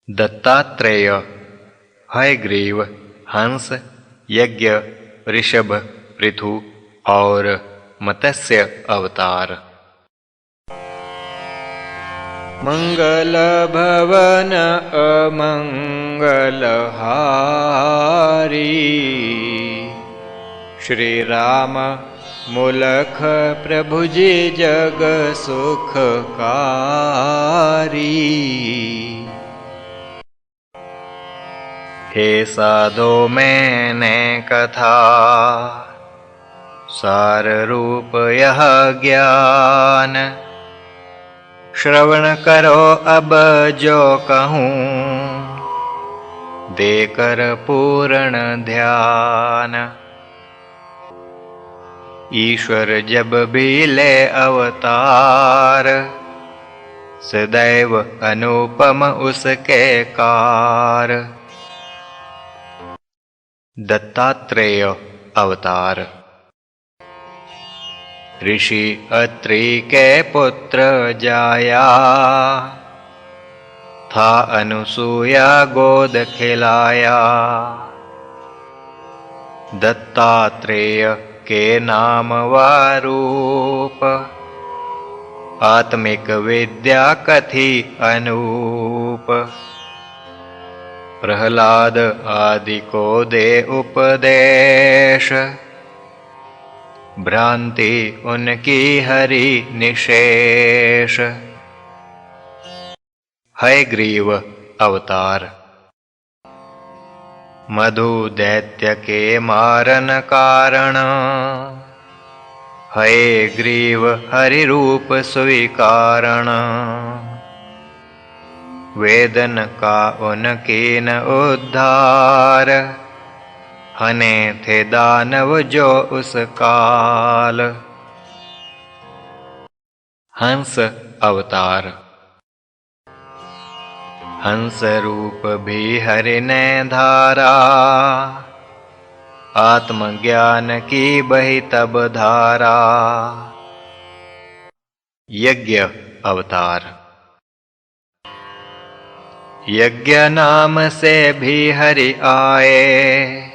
दत्तात्रेय, हयग्रीव, हंस, यज्ञ, ऋषभ, पृथु और मत्स्य अवतार। मंगल भवन अमंगल हारी, श्री राम मूलख प्रभु जी जग सुखकारी। हे साधो मैंने कथा, सार रूप यह ज्ञान, श्रवण करो अब जो कहूँ, देकर पूर्ण ध्यान। ईश्वर जब भी ले अवतार, सदैव अनुपम उसके कार। दत्तात्रेय अवतार। ऋषि अत्रि के पुत्र जाया, था अनुसूया गोद खिलाया। दत्तात्रेय के नाम वारूप, आत्मिक विद्या कथी अनूप। प्रहलाद आदि को दे उपदेश, भ्रांति उनकी हरि निशेष। हयग्रीव अवतार। मधु दैत्य के मारन कारण, हयग्रीव हरि रूप स्वीकारण। वेदन का उनके न उद्धार, हने थे दानव जो उस काल। हंस अवतार। हंस रूप भी हरि ने धारा, आत्मज्ञान की बही तब धारा। यज्ञ अवतार। यज्ञ नाम से भी हरि आए,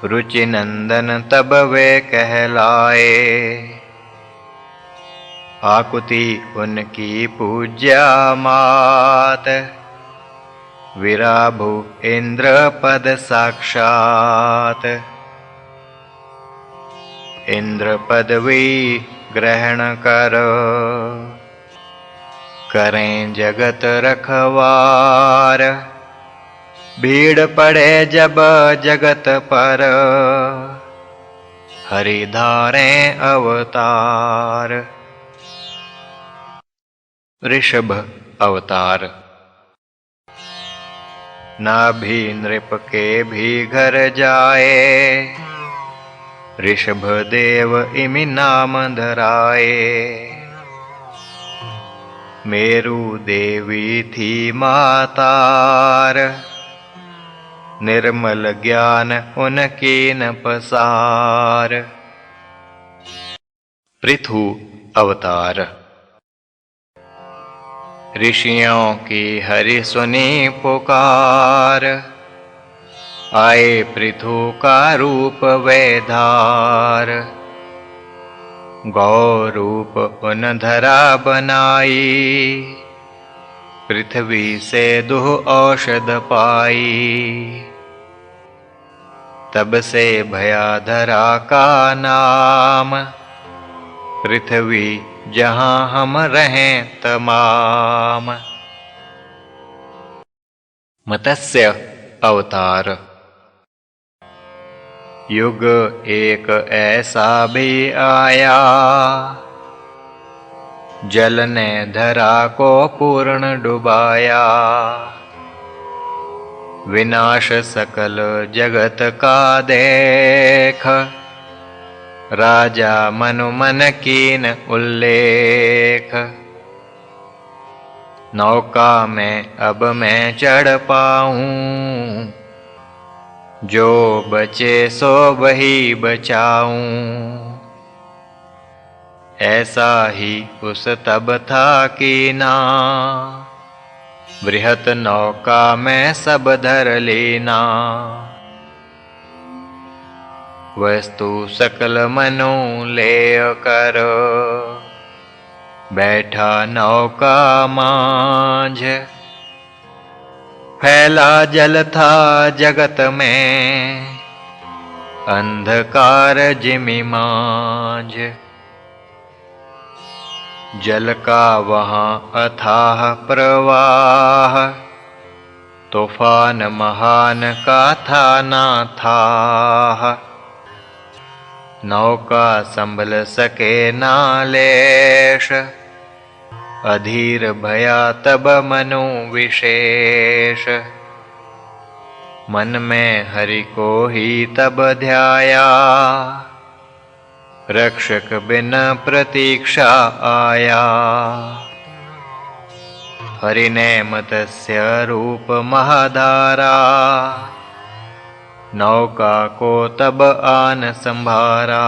रुचि नंदन तब वे कहलाए। आकुति उनकी पूज्या मात, विराभु इंद्र पद साक्षात। इंद्र पदवी ग्रहण कर, करें जगत रखवार। भीड़ पड़े जब जगत पर, हरि धारें अवतार। ऋषभ अवतार। नाभि नृप के भी घर जाए, ऋषभ देव इमि नाम धराए। मेरु देवी थी मातार, निर्मल ज्ञान उनकी न पसार। पृथु अवतार। ऋषियों की हरि सुनी पुकार, आए पृथु का रूप वैधार। गौ रूप उन धरा बनाई, पृथ्वी से दुह औषध पाई। तब से भया धरा का नाम, पृथ्वी जहाँ हम रहें तमाम। मत्स्य अवतार। युग एक ऐसा भी आया, जल ने धरा को पूर्ण डुबाया। विनाश सकल जगत का देख, राजा मनु मन कीन उल्लेख। नौका में अब मैं चढ़ पाऊं, जो बचे सो वही बचाऊं। ऐसा ही उस तब था कि ना, बृहत नौका में सब धर लेना, वस्तु सकल मनु ले कर, बैठा नौका मांझ। फैला जल था जगत में, अंधकार जिमि मांझ। जल का वहाँ अथाह प्रवाह, तूफान महान का था ना था। नौका संभल सके ना लेश, अधीर भया तब मनु विशेष। मन में हरि को ही तब ध्याया, रक्षक बिन प्रतीक्षा आया। हरि ने मत्स्य रूप महाधारा, नौका को तब आन संभारा।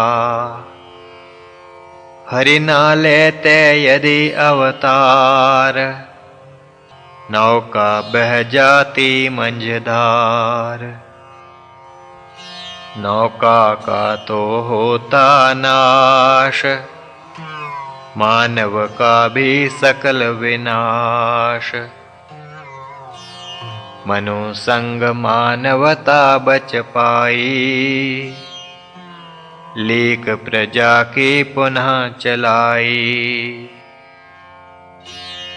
हरि ना लेते यदि अवतार, नौका बह जाती मंझधार। नौका का तो होता नाश, मानव का भी सकल विनाश। मनु संग मानवता बच पाई, लीक प्रजा की पुनः चलाई।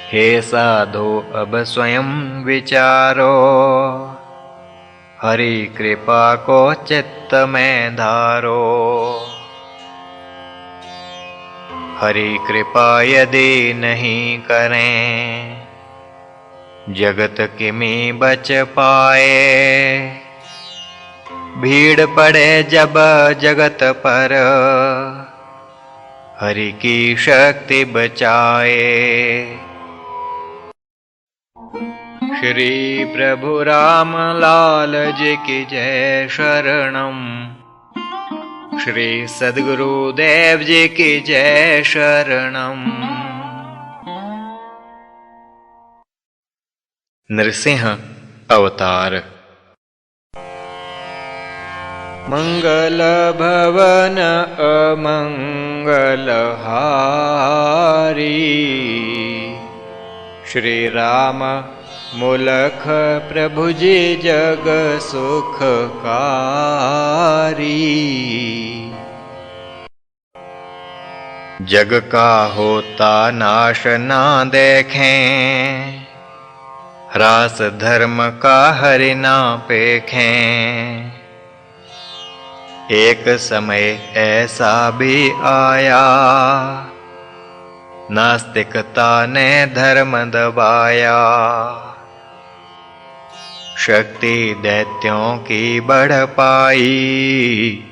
हे साधो अब स्वयं विचारो, हरि कृपा को चित्त में धारो। हरि कृपा यदि नहीं करें, जगत किमि बच पाए। भीड़ पड़े जब जगत पर, हरि की शक्ति बचाए। श्री प्रभु राम लाल जी की जय शरणम। श्री सद्गुरुदेव जी की जय शरणम। नृसिंह अवतार। मंगल भवन अमंगल हारी, श्री राम मूलख प्रभु जी जग सुखकारी। जग का होता नाश ना देखें, रास धर्म का हरि ना पेखें। एक समय ऐसा भी आया, नास्तिकता ने धर्म दबाया। शक्ति दैत्यों की बढ़ पाई,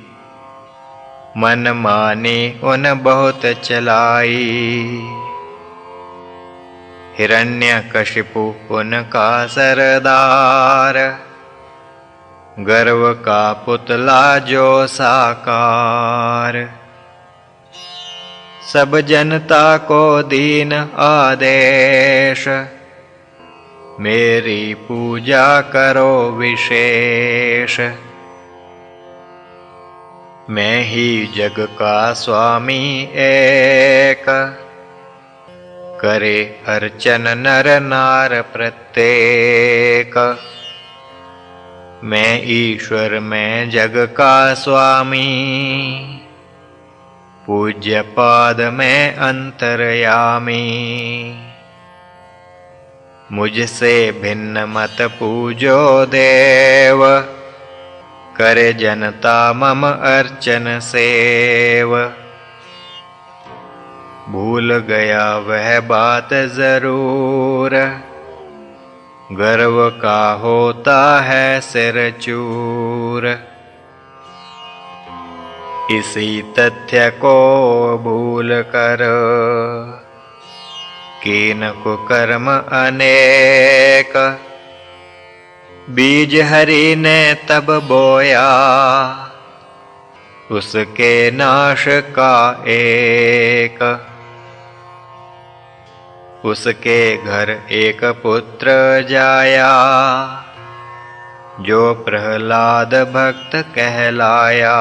मन मानी उन बहुत चलाई। हिरण्यकशिपु उनका सरदार, गर्व का पुतला जो साकार। सब जनता को दीन आदेश, मेरी पूजा करो विशेष। मैं ही जग का स्वामी एक, करे अर्चन नर नार प्रत्येक। मैं ईश्वर में जग का स्वामी, पूज्य पाद में अंतर्यामी। मुझसे भिन्न मत पूजो देव, करे जनता मम अर्चन सेव। भूल गया वह बात जरूर, गर्व का होता है सिर चूर। इसी तथ्य को भूल कर, कीन कुकर्म अनेक। बीज हरि ने तब बोया, उसके नाश का एक। उसके घर एक पुत्र जाया, जो प्रहलाद भक्त कहलाया।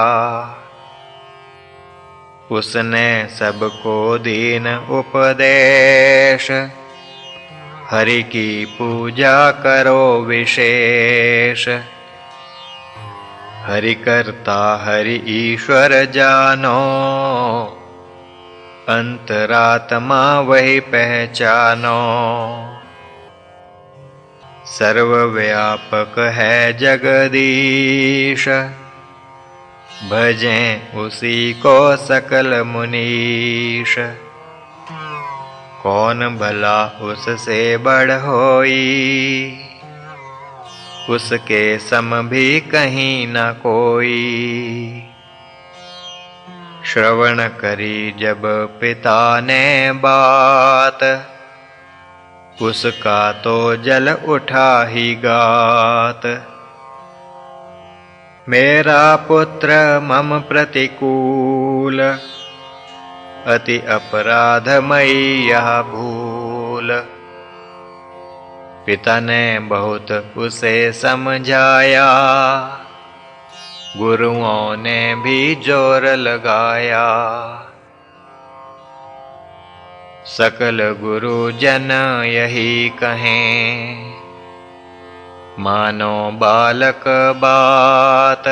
उसने सबको दीन उपदेश, हरि की पूजा करो विशेष। हरि करता हरि ईश्वर जानो, अंतरात्मा वही पहचानो। सर्वव्यापक है जगदीश, भजें उसी को सकल मुनीश। कौन भला उससे बढ़ होई, उसके सम भी कहीं न कोई। श्रवण करी जब पिता ने बात, उसका तो जल उठा ही गात। मेरा पुत्र मम प्रतिकूल, अति अपराधमयी यह भूल। पिता ने बहुत उसे समझाया, गुरुओं ने भी जोर लगाया। सकल गुरुजन यही कहें, मानो बालक बात।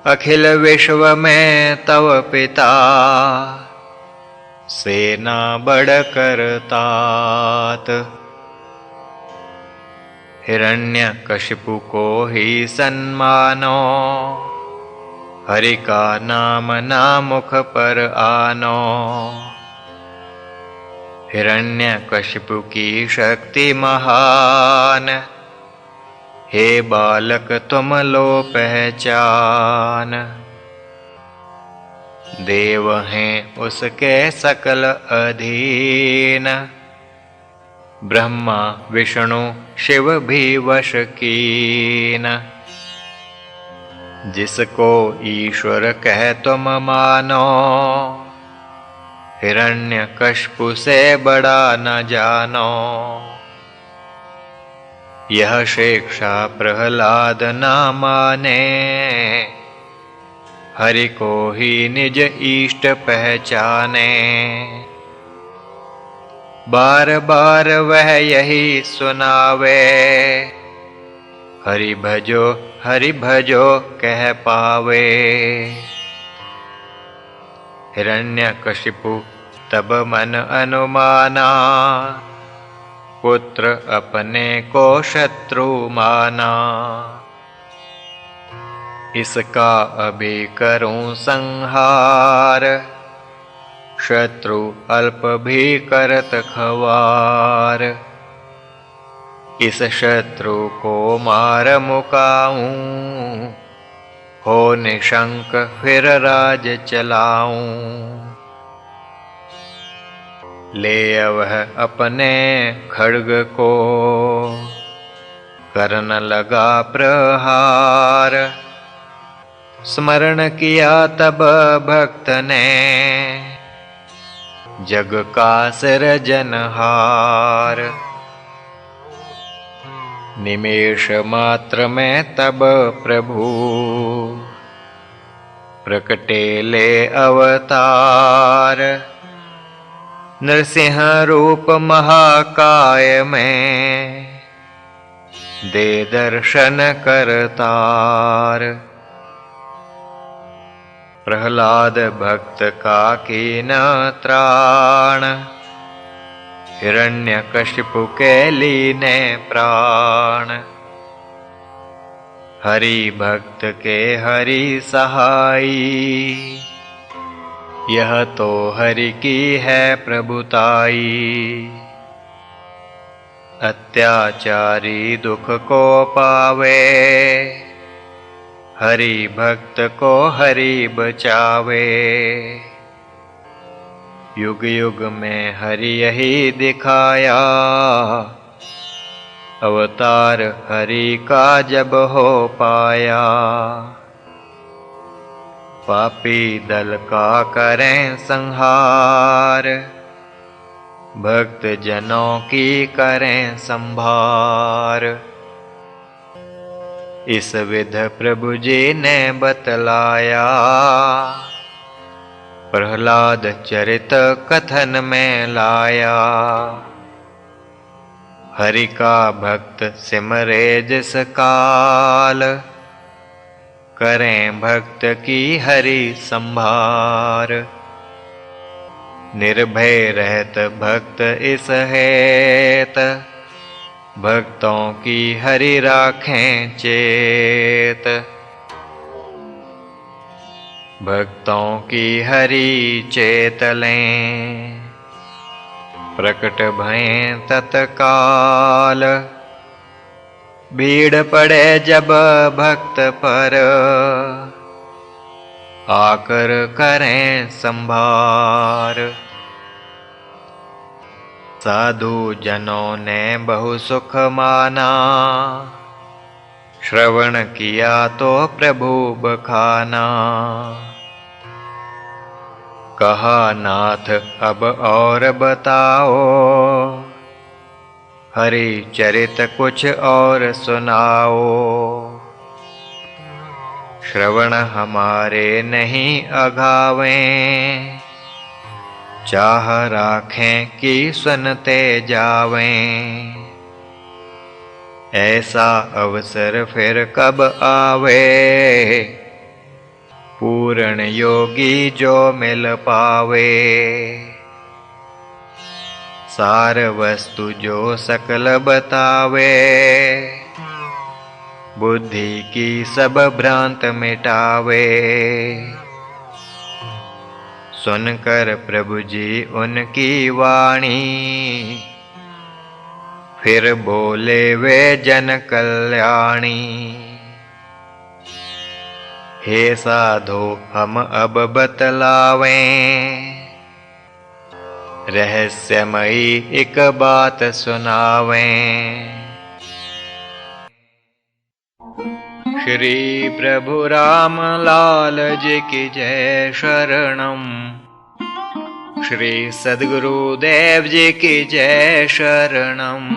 अखिल विश्व में तव पिता, सेना बढ़कर तात। हिरण्यकशिपु को ही सन्मानो, हरि का नाम ना मुख पर आनो। हिरण्यकशिपु की शक्ति महान, हे बालक तुम लो पहचान। देव हैं उसके सकल अधीन, ब्रह्मा विष्णु शिव भी वश कीन। जिसको ईश्वर कह तुम मानो, हिरण्यकशिपु से बड़ा न जानो। यह शिक्षा प्रहलाद न माने, हरि को ही निज इष्ट पहचाने। बार बार वह यही सुनावे, हरि भजो कह पावे। हिरण्यकशिपु तब मन अनुमाना, पुत्र अपने को शत्रु माना। इसका अभी करूं संहार, शत्रु अल्प भी करत खवार। इस शत्रु को मार मुकाऊं, हो निशंक फिर राज चलाऊं। ले वह अपने खड्ग को, करन लगा प्रहार। स्मरण किया तब भक्त ने, जग का सिरजनहार। निमेष मात्र में तब प्रभु, प्रकटे ले अवतार। नृसिंह रूप महाकाय में, दे दर्शन करतार। प्रहलाद भक्त का कीन त्राण, हिरण्यकशिपु के लीने प्राण। हरि भक्त के हरि सहाई, यह तो हरि की है प्रभुताई। अत्याचारी दुख को पावे, हरि भक्त को हरि बचावे। युग युग में हरि यही दिखाया, अवतार हरि का जब हो पाया। पापी दल का करें संहार, भक्त जनों की करें संभार। इस विध प्रभु जी ने बतलाया, प्रहलाद चरित कथन में लाया। हरि का भक्त सिमरे जिस काल, करें भक्त की हरि संभार। निर्भय रहत भक्त इस हेत, भक्तों की हरि राखें चेत। भक्तों की हरि चेत लें, प्रकट भयें तत्काल। भीड़ पड़े जब भक्त पर, आकर करें संभार। साधु जनों ने बहु सुख माना, श्रवण किया तो प्रभु बखाना। कहा नाथ अब और बताओ, हरि चरित कुछ और सुनाओ। श्रवण हमारे नहीं अघावें, चाह राखें कि सुनते जावें। ऐसा अवसर फिर कब आवे, पूर्ण योगी जो मिल पावे। सार वस्तु जो सकल बतावे, बुद्धि की सब भ्रांत मिटावे। सुनकर प्रभु जी उनकी वाणी, फिर बोले वे जन कल्याणी। हे साधो हम अब बतलावें, रहस्यमयी एक बात सुनावें। श्री प्रभु राम लाल जी की जय शरणम। श्री सद्गुरुदेव जी की जय शरणम।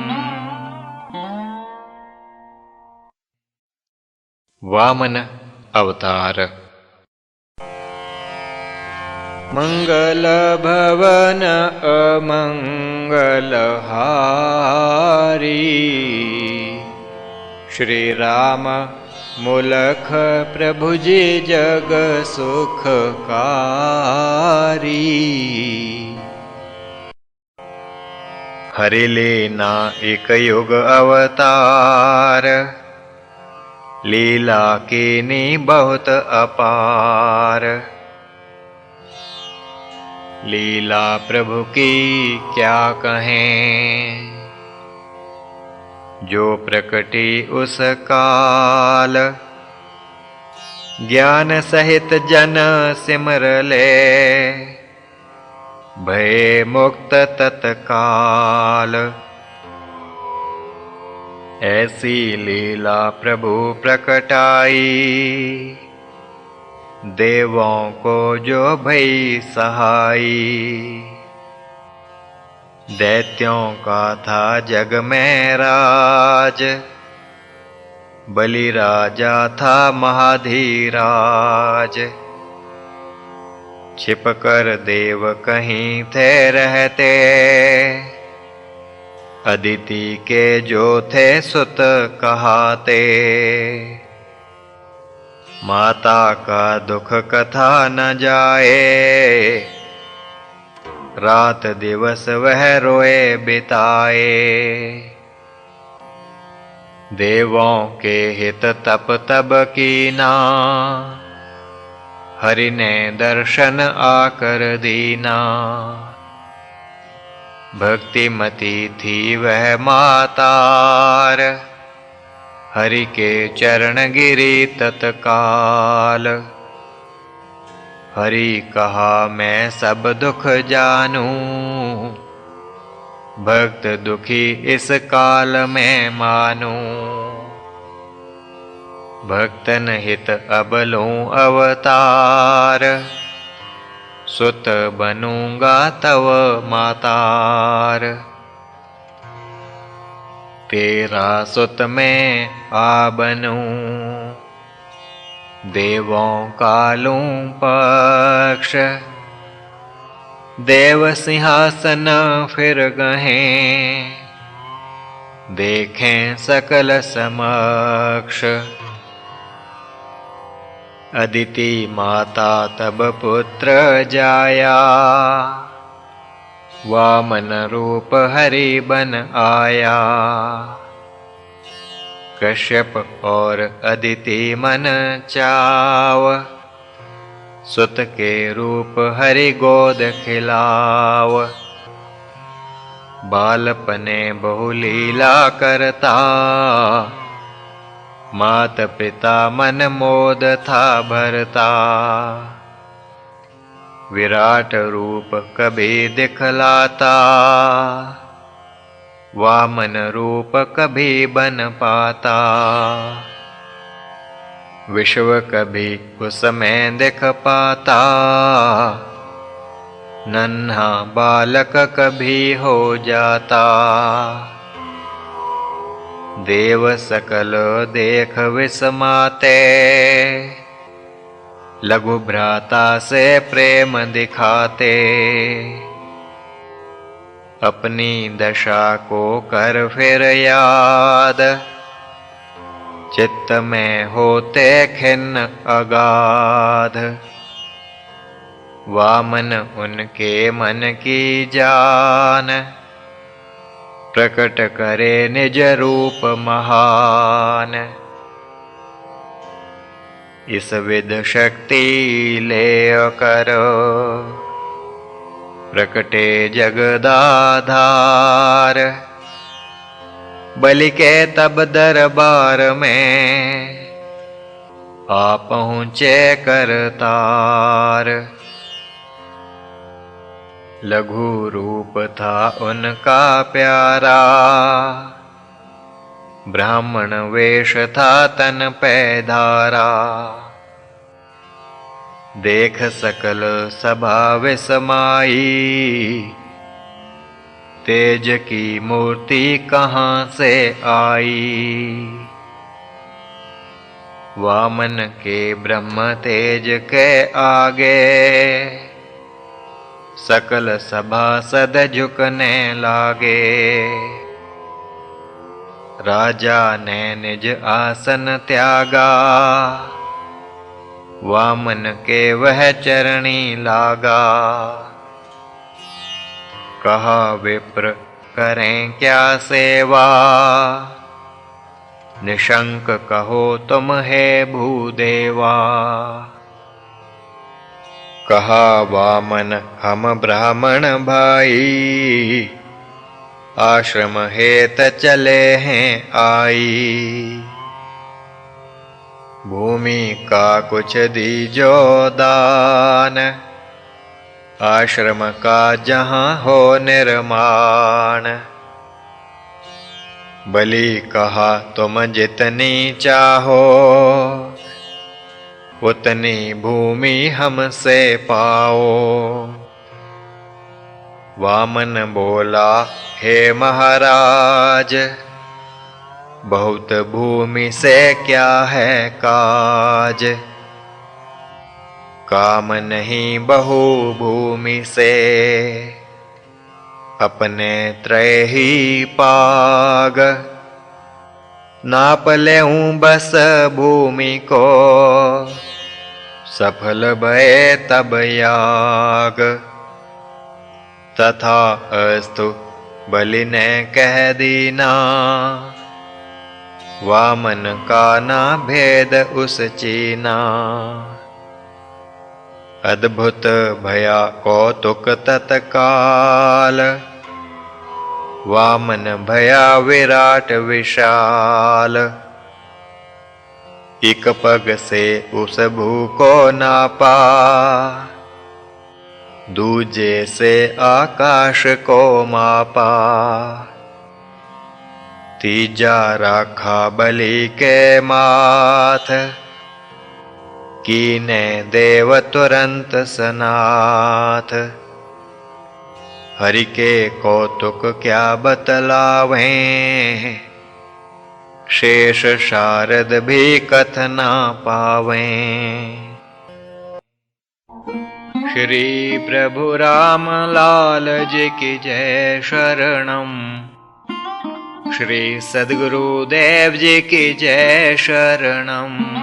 वामन अवतार। मंगल भवन अमंगल हारी, श्री राम मूलख प्रभु जी जग सुखकारी। हरि लेना एक युग अवतार, लीला कीनी बहुत अपार। लीला प्रभु की क्या कहें, जो प्रकटी उस काल। ज्ञान सहित जन सिमर ले, भय मुक्त तत्काल। ऐसी लीला प्रभु प्रकटाई, देवों को जो भई सहाई। दैत्यों का था जग में राज, बलि राजा था महाधीराज। छिपकर देव कहीं थे रहते, अदिति के जो थे सुत कहाते। माता का दुख कथा न जाए, रात दिवस वह रोए बिताए। देवों के हित तप तब कीना, हरि ने दर्शन आकर दीना। भक्तिमती थी वह मातार, हरि के चरण गिरी तत्काल। हरि कहा मैं सब दुख जानूं, भक्त दुखी इस काल में मानूं। भक्तन हित अब लूं अवतार, सुत बनूंगा तव मातार। तेरा सुत मैं आ बनूं, देवों का लूं पक्ष। देव सिंहासन फिर गहें, देखें सकल समक्ष। अदिति माता तब पुत्र जाया, वामन रूप हरि बन आया। कश्यप और अदिति मन चाव, सुत के रूप हरि गोद खिलाव। बालपने बहु लीला करता, मात पिता मन मोद था भरता। विराट रूप कभी दिखलाता, वामन रूप कभी बन पाता। विश्व कभी उसमें दिख पाता, नन्हा बालक कभी हो जाता। देव सकल देख विस्माते, लघु भ्राता से प्रेम दिखाते। अपनी दशा को कर फिर याद, चित्त में होते खिन्न अगाध। वामन उनके मन की जान, प्रकट करे निज रूप महान। इस विध शक्ति ले कर, प्रकटे जगदाधार। बलि के तब दरबार में, आ पहुँचे करतार। लघु रूप था उनका प्यारा, ब्राह्मण वेश था तन पे धारा। देख सकल सभा विस्माई, तेज की मूर्ति कहाँ से आई। वामन के ब्रह्म तेज के आगे, सकल सभासद झुकने लागे। राजा ने निज आसन त्यागा, वामन के वह चरणी लागा। कहा विप्र करें क्या सेवा, निशंक कहो तुम हे भूदेवा। कहा वामन हम ब्राह्मण भाई, आश्रम हेत चले हैं आई। भूमि का कुछ दीजो दान, आश्रम का जहाँ हो निर्माण। बलि कहा तुम जितनी चाहो, उतनी भूमि हमसे पाओ। वामन बोला हे महाराज, बहुत भूमि से क्या है काज। काम नहीं बहु भूमि से, अपने त्रय ही पाग। नाप लेऊं बस भूमि को, सफल भये तब याग। तथा अस्तु बलि ने कह दीना, वामन का ना भेद उस चीना। अद्भुत भया कौतुक तत्काल, वामन भया विराट विशाल। एक पग से उस भू को नापा, दूजे से आकाश को मापा। तीजा राखा बलि के माथ, कीने देव तुरंत सनाथ। हरि के कौतुक क्या बतलावें, शेष शारद भी कथ ना पावें। श्री प्रभु राम लाल जी की जय शरणम। श्री सद्गुरुदेव जी की जय शरणम।